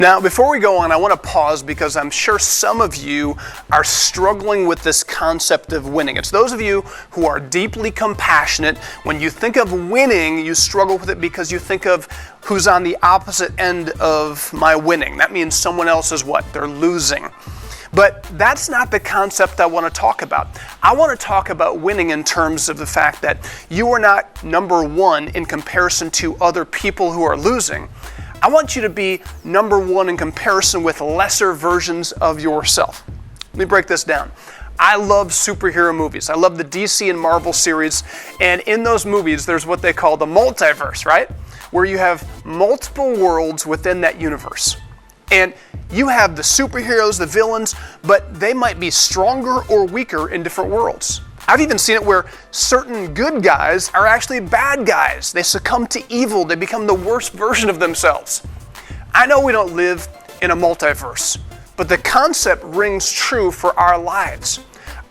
Now, before we go on, I want to pause because I'm sure some of you are struggling with this concept of winning. It's those of you who are deeply compassionate. When you think of winning, you struggle with it because you think of who's on the opposite end of my winning. That means someone else is what? They're losing. But that's not the concept I want to talk about. I want to talk about winning in terms of the fact that you are not number one in comparison to other people who are losing. I want you to be number one in comparison with lesser versions of yourself. Let me break this down. I love superhero movies. I love the DC and Marvel series, and in those movies there's what they call the multiverse, right? Where you have multiple worlds within that universe. And you have the superheroes, the villains, but they might be stronger or weaker in different worlds. I've even seen it where certain good guys are actually bad guys. They succumb to evil. They become the worst version of themselves. I know we don't live in a multiverse, but the concept rings true for our lives.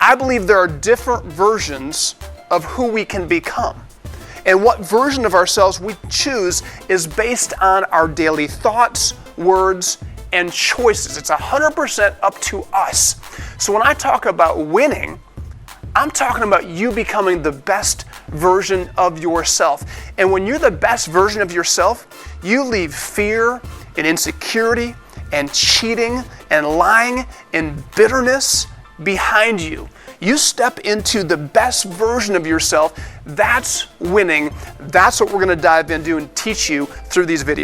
I believe there are different versions of who we can become. And what version of ourselves we choose is based on our daily thoughts, words, and choices. It's 100% up to us. So when I talk about winning, I'm talking about you becoming the best version of yourself. And when you're the best version of yourself, you leave fear and insecurity and cheating and lying and bitterness behind you. You step into the best version of yourself. That's winning. That's what we're going to dive into and teach you through these videos.